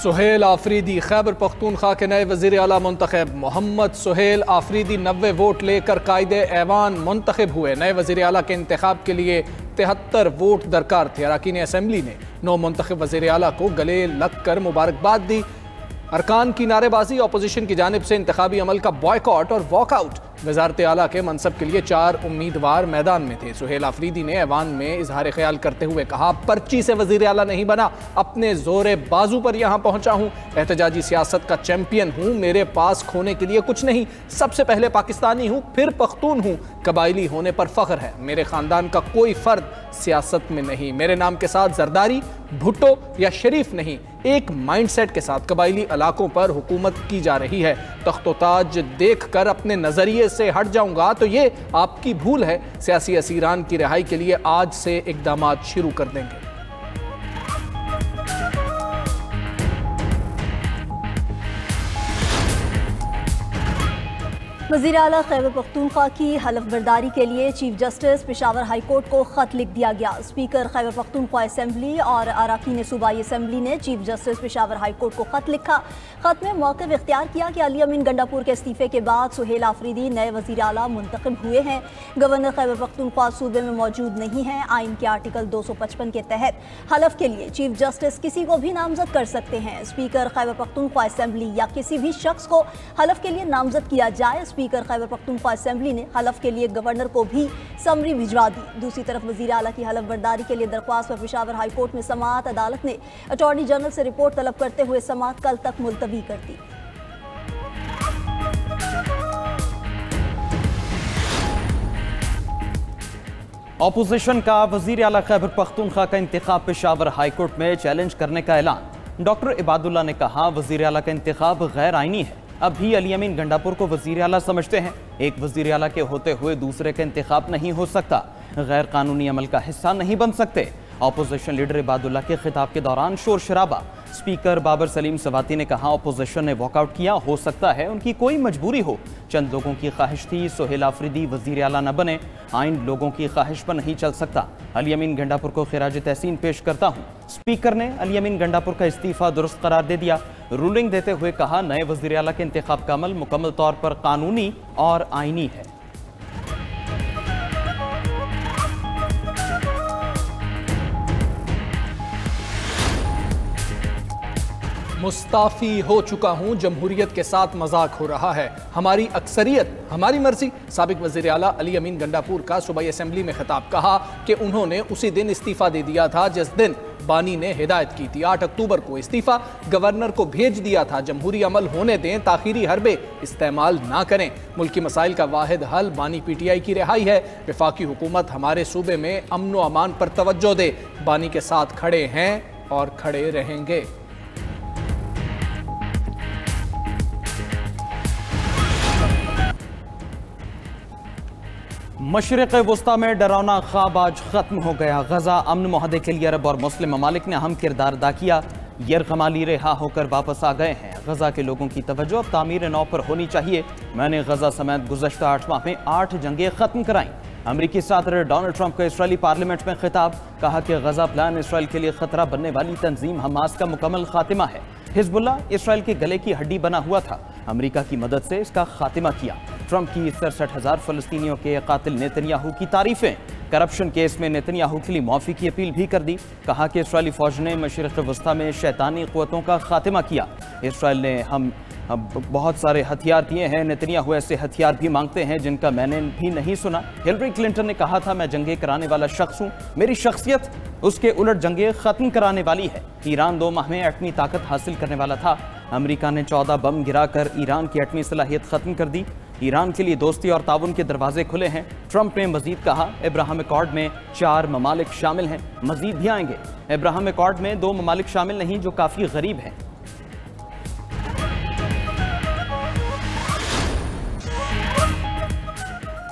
सुहेल आफरीदी खैबर पख्तूनख्वा के नए वज़ीर आला मुंतखब। मोहम्मद सुहेल आफरीदी 90 वोट लेकर कायदे ऐवान मुंतखब हुए। नए वज़ीर आला के इंतखाब के लिए 73 वोट दरकार थे। अरकान असम्बली ने नौ मुंतखब वज़ीर आला को गले लग कर मुबारकबाद दी। अरकान की नारेबाजी, अपोजिशन की जानिब से इंतखाबी अमल का बॉयकॉट और वॉकआउट। वज़ारत आला के मनसब के लिए 4 उम्मीदवार मैदान में थे। सुहेल आफरीदी ने ऐवान में इजहार ख्याल करते हुए कहा, पर्ची से वज़ीर आला नहीं बना, अपने जोरे बाजू पर यहाँ पहुँचा हूँ। एहतजाजी सियासत का चैंपियन हूँ, मेरे पास खोने के लिए कुछ नहीं। सबसे पहले पाकिस्तानी हूँ, फिर पख्तून हूँ। कबायली होने पर फ़ख्र है। मेरे ख़ानदान का कोई फ़र्द सियासत में नहीं। मेरे नाम के साथ जरदारी, भुट्टो या शरीफ नहीं, एक माइंडसेट के साथ कबायली इलाकों पर हुकूमत की जा रही है। तख्तो ताज देख कर अपने नज़रिए से हट जाऊंगा तो ये आपकी भूल है। सियासी असीरान की रिहाई के लिए आज से इक़दामात शुरू कर देंगे। वज़ीर आला खैबर पख्तूनख्वा की हलफ बर्दारी के लिए chief justice Peshawar high court को ख़त लिख दिया गया। स्पीकर खैबर पख्तूनख्वा असम्बली और अरकान सूबाई असम्बली ने chief justice Peshawar high court को ख़त लिखा। ख़त में मौक़िफ़ इख्तियार किया कि अली अमीन गंडापुर के इस्तीफ़े के बाद सुहेल आफरीदी नए वज़ीर आला मुंतखब हुए हैं। गवर्नर खैबर पख्तूनख्वा सूबे में मौजूद नहीं है। आइन के आर्टिकल 255 के तहत हलफ के लिए चीफ जस्टिस किसी को भी नामजद कर सकते हैं। स्पीकर खैबर पख्तूनख्वा असम्बली या किसी भी शख्स को हलफ के लिए नामजद किया जाए। स्पीकर खैबर पख्तूनख्वा असम्बली ने हलफ के लिए गवर्नर को भी समरी भिजवा दी। दूसरी तरफ वज़ीर आला की हलफ बर्दारी के लिए दरख्वास्त पर पेशावर हाई कोर्ट में समाअत अदालत ने अटॉर्नी जनरल से रिपोर्ट तलब करते हुए समाअत कल तक मुलतवी कर दी। ऑपोजिशन का वज़ीर आला खैबर पख्तूनख्वा का इंतखाब पेशावर हाई कोर्ट में चैलेंज करने का ऐलान। डॉक्टर इबादुल्ला ने कहा, वज़ीर आला का इंतखाब गैर आइनी है। अब भी अली अमीन गंडापुर को वज़ीर आला समझते हैं। एक वज़ीर आला के होते हुए दूसरे का इंतखाब नहीं हो सकता। गैर कानूनी अमल का हिस्सा नहीं बन सकते। अपोजिशन लीडर इबादुल्ला के खिताब के दौरान शोर शराबा। स्पीकर बाबर सलीम सवाती ने कहा, अपोजिशन ने वॉकआउट किया, हो सकता है उनकी कोई मजबूरी हो। चंद लोगों की ख्वाहिश थी सुहेल आफरीदी वज़ीर आला न बने। आइन लोगों की ख्वाहिश पर नहीं चल सकता। अली अमीन गंडापुर को खिराज तहसीन पेश करता हूँ। स्पीकर ने अली अमीन गंडापुर का इस्तीफ़ा दुरुस्त करार दे दिया। रूलिंग देते हुए कहा, नए वज़ीर आला के इंतखाब का अमल मुकम्मल तौर पर कानूनी और आइनी है। मुस्ताफ़ी हो चुका हूँ, जमहूरियत के साथ मजाक हो रहा है। हमारी अक्सरियत हमारी मर्जी। साबिक वज़ीर आला अली अमीन गंडापुर का सूबाई असम्बली में खिताब। कहा कि उन्होंने उसी दिन इस्तीफ़ा दे दिया था जिस दिन बानी ने हिदायत की थी। 8 अक्टूबर को इस्तीफ़ा गवर्नर को भेज दिया था। जमहूरी अमल होने दें, ताखीरी हरबे इस्तेमाल ना करें। मुल्की मसाइल का वाहिद हल बानी PTI की रिहाई है। वफाकी हुकूमत हमारे सूबे में अमन व अमान पर तवज्जो दे। बानी के साथ खड़े हैं और खड़े रहेंगे। मशरिक़ वुस्ता में डरावना ख्वाब आज ख़त्म हो गया। गजा अमन मुआहदे के लिए अरब और मुस्लिम ममालिक ने अहम किरदार अदा किया। यरगमाली रिहा होकर वापस आ गए हैं। गजा के लोगों की तवज्जो अब तामीर नौ पर होनी चाहिए। मैंने गजा समेत गुज़श्ता 8 माह में 8 जंगें ख़त्म कराईं। अमरीकी सदर डोनाल्ड ट्रंप का इसराइली पार्लियामेंट में खिताब। कहा कि गजा प्लान इसराइल के लिए खतरा बनने वाली तंजीम हमास का मुकम्मल खातिमा है। हिजबुल्लाह इसराइल के गले की हड्डी बना हुआ था। अमरीका की मदद से इसका खातिमा किया। ट्रंप की 67,000 फ़लस्तीनियों के कातिल नेतन्याहू की तारीफें। करप्शन केस में नेतन्याहू के लिए माफ़ी की अपील भी कर दी। कहा कि इसराइली फ़ौज ने मशरिक़ वस्ता में शैतानी क़ुव्वतों का खातिमा किया। इसराइल ने हम बहुत सारे हथियार दिए हैं। नेतन्याहू ऐसे हथियार भी मांगते हैं जिनका मैंने भी नहीं सुना। हिलरी क्लिंटन ने कहा था, मैं जंगें कराने वाला शख्स हूँ। मेरी शख्सियत उसके उलट जंगें ख़त्म कराने वाली है। ईरान 2 माह में एटमी ताकत हासिल करने वाला था। अमेरिका ने 14 बम गिराकर ईरान की एटमी सलाहियत ख़त्म कर दी। ईरान के लिए दोस्ती और ताउन के दरवाजे खुले हैं। ट्रंप ने मजीद कहा, इब्राहिम अकॉर्ड में 4 ममालिक शामिल हैं, मजीद भी आएंगे। इब्राहिम अकॉर्ड में 2 ममालिक शामिल नहीं जो काफ़ी गरीब हैं।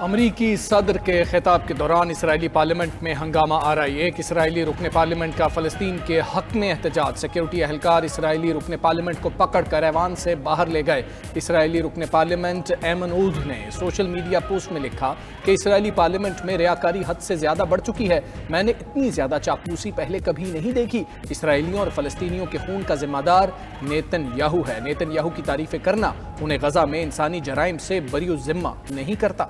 अमरीकी सदर के खिताब के दौरान इसराइली पार्लियामेंट में हंगामा आराई। एक इसराइली रुकन पार्लियामेंट का फ़लस्तीन के हक में एहतजाज। सिक्योरिटी एहलकार इसराइली रुकन पार्लियामेंट को पकड़ कर ऐवान से बाहर ले गए। इसराइली रुकन पार्लियामेंट एमन ऊद ने सोशल मीडिया पोस्ट में लिखा कि इसराइली पार्लियामेंट में रियाकारी हद से ज़्यादा बढ़ चुकी है। मैंने इतनी ज़्यादा चापलूसी पहले कभी नहीं देखी। इसराइलियों और फ़लस्तीनियों के खून का जिम्मेदार नेतन्याहू है। नेतन्याहू की तारीफ़ें करना उन्हें गजा में इंसानी जराइम से बरी ज़िम्मा नहीं करता।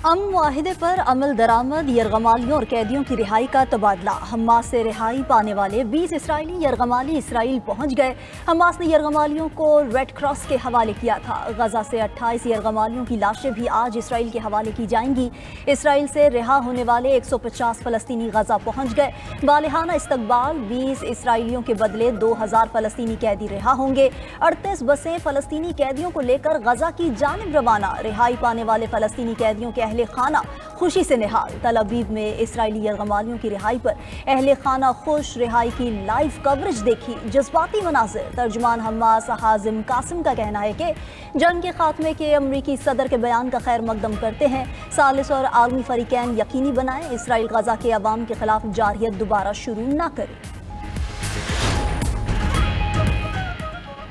अमन मुआहिदे पर अमल दरामद यरगमालियों और कैदियों की रिहाई का तबादला। हमास से रिहाई पाने वाले 20 इसराइली यरगमाली इसराइल पहुंच गए। हमास ने यरगमालियों को रेड क्रॉस के हवाले किया था। गजा से 28 यरगमालियों की लाशें भी आज इसराइल के हवाले की जाएंगी। इसराइल से रिहा होने वाले 150 फ़लस्तीनी गजा पहुंच गए। बालिहाना इस्तकबाल 20 इसराइलियों के बदले 2000 फ़लस्तीनी कैदी रिहा होंगे। 38 बसें फ़लस्तीनी कैदियों को लेकर गजा की जानिब रवाना। रिहाई पाने वाले फ़लस्तीनी कैदियों के अहले खाना खुशी से निहाल। तल अवीव में इसराइली यरगमालियों की रिहाई पर अहले खाना खुश। रिहाई की लाइव कवरेज देखी, जज्बाती मनाज़िर। तर्जुमान हमास हाजिम कासिम का कहना है कि जंग के खात्मे के अमरीकी सदर के बयान का खैर मकदम करते हैं। सालिस और आलमी फरीकैन यकीनी बनाएं इसराइल गजा के अवाम के खिलाफ जारहियत दोबारा शुरू न करे।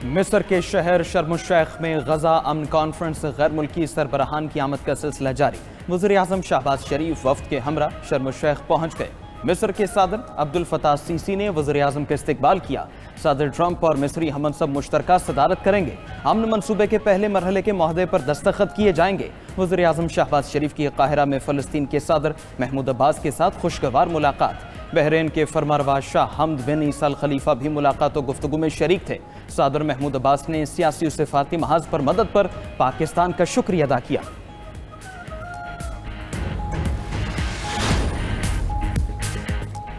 मिस्र के शहर शर्म शेख में गजा अमन कॉन्फ्रेंस गैर मुल्की सरबराहान की आमद का सिलसिला जारी। वज़ीर आज़म शहबाज शरीफ वफ्द के हमरा शर्म शेख पहुंच गए। मिस्र के सदर अब्दुल फताह सीसी ने वज़ीर आज़म का इस्तकबाल किया। सदर ट्रंप और मिस्री हमनसब मुश्तरका सदारत करेंगे। अमन मनसूबे के पहले मरहले के मुआहदे पर दस्तखत किए जाएंगे। वज़ीर आज़म शहबाज शरीफ की काहिरा में फ़लस्तीन के सदर महमूद अब्बास के साथ खुशगवार मुलाकात। बहरीन के फरमारवा शाह हमद बिन ईसा अल खलीफा भी मुलाकात और गुफ्तगू में शरीक थे। सदर महमूद अब्बास ने सियासी और सिफाती महाज पर मदद पर पाकिस्तान का शुक्रिया अदा किया।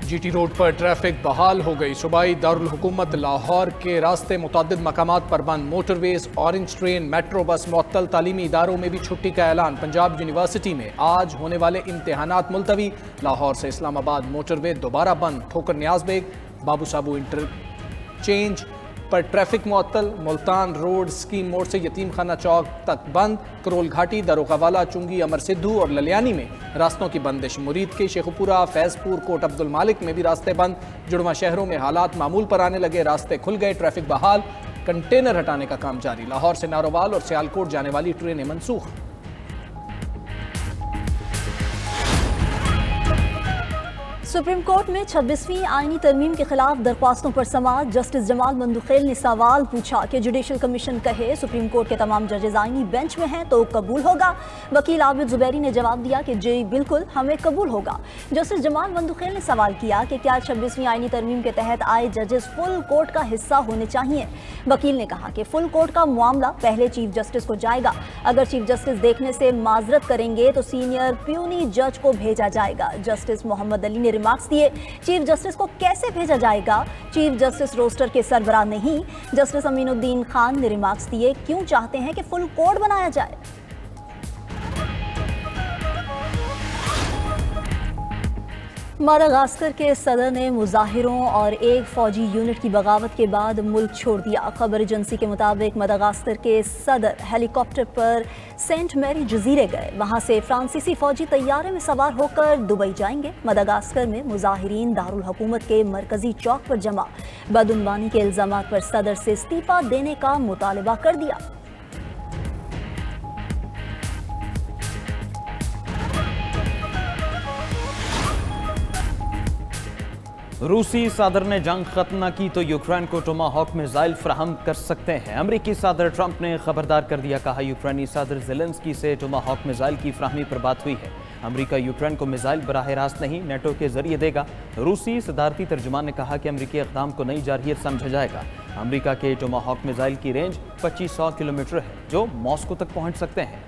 जीटी रोड पर ट्रैफिक बहाल हो गई। सूबाई दारुल हुकूमत लाहौर के रास्ते मुतअद्दिद मकामात पर बंद। Motorways, orange train, metro bus मुअत्तल। तालीमी इदारों में भी छुट्टी का ऐलान। पंजाब यूनिवर्सिटी में आज होने वाले इम्तिहानात मुलतवी। लाहौर से इस्लामाबाद मोटरवे दोबारा बंद। ठोकर न्याज बेग बाबू साबू इंटरचेंज पर ट्रैफिक मुअत्तल। मुल्तान रोड स्कीम मोड़ से यतीम खाना चौक तक बंद। करोल घाटी, दरोगावाला, चुंगी, अमर सिद्धू और ललियानी में रास्तों की बंदिश। मुरीद के शेखुपुरा, फैजपुर, कोट अब्दुल मालिक में भी रास्ते बंद। जुड़वा शहरों में हालात मामूल पर आने लगे। रास्ते खुल गए, ट्रैफिक बहाल। कंटेनर हटाने का काम जारी। लाहौर से नारोवाल और सियालकोट जाने वाली ट्रेनें मनसूख। सुप्रीम कोर्ट में 26वीं आईनी तरमीम के खिलाफ दरख्वास्तों पर समाअत। जस्टिस जमाल मंदुखेल ने सवाल पूछा कि जुडिशल कमीशन कहे सुप्रीम कोर्ट के तमाम जजेस आईनी बेंच में हैं तो कबूल होगा। वकील आबिद जुबैरी ने जवाब दिया कि जी बिल्कुल, हमें कबूल होगा। जस्टिस जमाल मंदुखेल ने सवाल किया कि क्या 26वीं आईनी तरमीम के तहत आए जजेस फुल कोर्ट का हिस्सा होने चाहिए। वकील ने कहा कि फुल कोर्ट का मामला पहले चीफ जस्टिस को जाएगा। अगर चीफ जस्टिस देखने से माजरत करेंगे तो सीनियर प्यूनी जज को भेजा जाएगा। जस्टिस मोहम्मद अली ने मार्क्स दिए, चीफ जस्टिस को कैसे भेजा जाएगा? चीफ जस्टिस रोस्टर के सरबराह नहीं। जस्टिस अमीनुद्दीन खान ने रिमार्क्स दिए, क्यों चाहते हैं कि फुल कोड बनाया जाए? मादागास्कर के सदर ने मुजाहिरों और एक फौजी यूनिट की बगावत के बाद मुल्क छोड़ दिया। खबर एजेंसी के मुताबिक मादागास्कर के सदर हेलीकॉप्टर पर सेंट मैरी जजीरे गए। वहां से फ्रांसीसी फौजी तैयारे में सवार होकर दुबई जाएंगे। मादागास्कर में मुजाहिरीन दारुल हुकूमत के मरकजी चौक पर जमा। बदउनवानी के इल्जामात पर सदर से इस्तीफा देने का मुतालबा कर दिया। रूसी सदर ने जंग खत्म न की तो यूक्रेन को टोमाहॉक मिसाइल फ्राहम कर सकते हैं। अमेरिकी सदर ट्रंप ने खबरदार कर दिया, कहा यूक्रेनी सदर ज़ेलेंस्की से टोमाहॉक मिसाइल की फ्राहमी पर बात हुई है। अमेरिका यूक्रेन को मिसाइल बराह रास्त नहीं नेटो के जरिए देगा। रूसी सदारती तर्जुमान ने कहा कि अमेरिकी इक़दाम को नई जारहियत समझा जाएगा। अमेरिका के टोमाहॉक मिसाइल की रेंज 2500 किलोमीटर है जो मॉस्को तक पहुँच सकते हैं।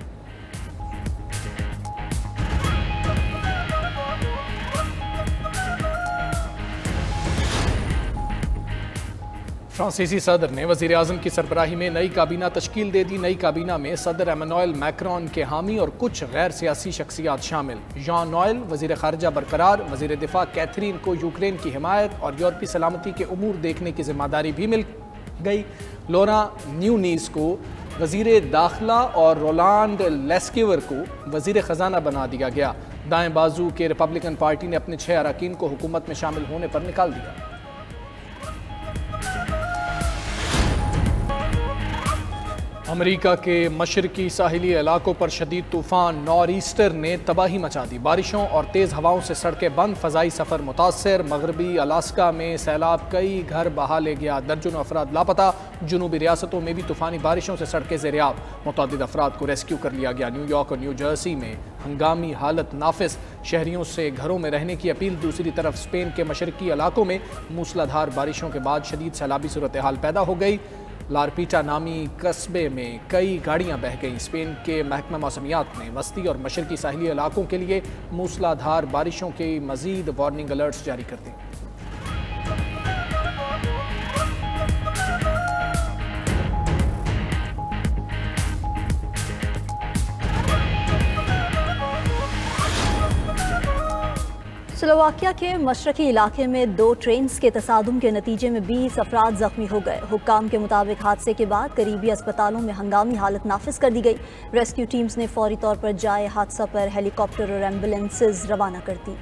फ्रांसीसी सदर ने वज़ीर आज़म की सरबराही में नई काबीना तश्कील दे दी। नई काबीना में सदर एमानुएल मैक्रोन के हामी और कुछ गैर सियासी शख्सियात शामिल। जॉन नॉयल वज़ीर ख़ारजा बरकरार, वज़ीर दिफा कैथरीन को यूक्रेन की हिमायत और यूरोपी सलामती के उमूर देखने की जिम्मेदारी भी मिल गई। लोरा न्यूनीस को वज़ीर दाखिला और रोलांड लेस्किवर को वज़ीर ख़जाना बना दिया गया। दाएं बाजू के रिपब्लिकन पार्टी ने अपने 6 अरकान को हुकूमत में शामिल होने पर निकाल दिया। अमेरिका के मशरकी साहिली इलाकों पर शदीद तूफान नॉर ईस्टर ने तबाही मचा दी। बारिशों और तेज़ हवाओं से सड़कें बंद, फ़ज़ाई सफ़र मुतासर। मगरबी अलास्का में सैलाब कई घर बहा ले गया, दर्जनों अफराद लापता। जनूबी रियासतों में भी तूफ़ानी बारिशों से सड़कें ज़ेरियाब, मुतअद्दिद अफराद को रेस्क्यू कर लिया गया। न्यूयॉर्क और न्यू जर्सी में हंगामी हालत नाफिस, शहरियों से घरों में रहने की अपील। दूसरी तरफ स्पेन के मशरकी इलाकों में मूसलाधार बारिशों के बाद शदीद सैलाबी सूरत हाल पैदा हो गई। लारपीटा नामी कस्बे में कई गाड़ियां बह गईं। स्पेन के महकमा मौसमियात ने वस्ती और मशरकी साहिली इलाकों के लिए मूसलाधार बारिशों के मजीद वार्निंग अलर्ट्स जारी कर दी। स्लोवाकिया के मशरकी इलाके में 2 ट्रेन्स के तसादुम के नतीजे में 20 अफराद जख्मी हो गए। हुक्काम के मुताबिक हादसे के बाद करीबी अस्पतालों में हंगामी हालत नाफिज कर दी गई। रेस्क्यू टीम्स ने फौरी तौर पर जाए हादसा पर हेलीकॉप्टर और एम्बुलेंसेज रवाना कर दी।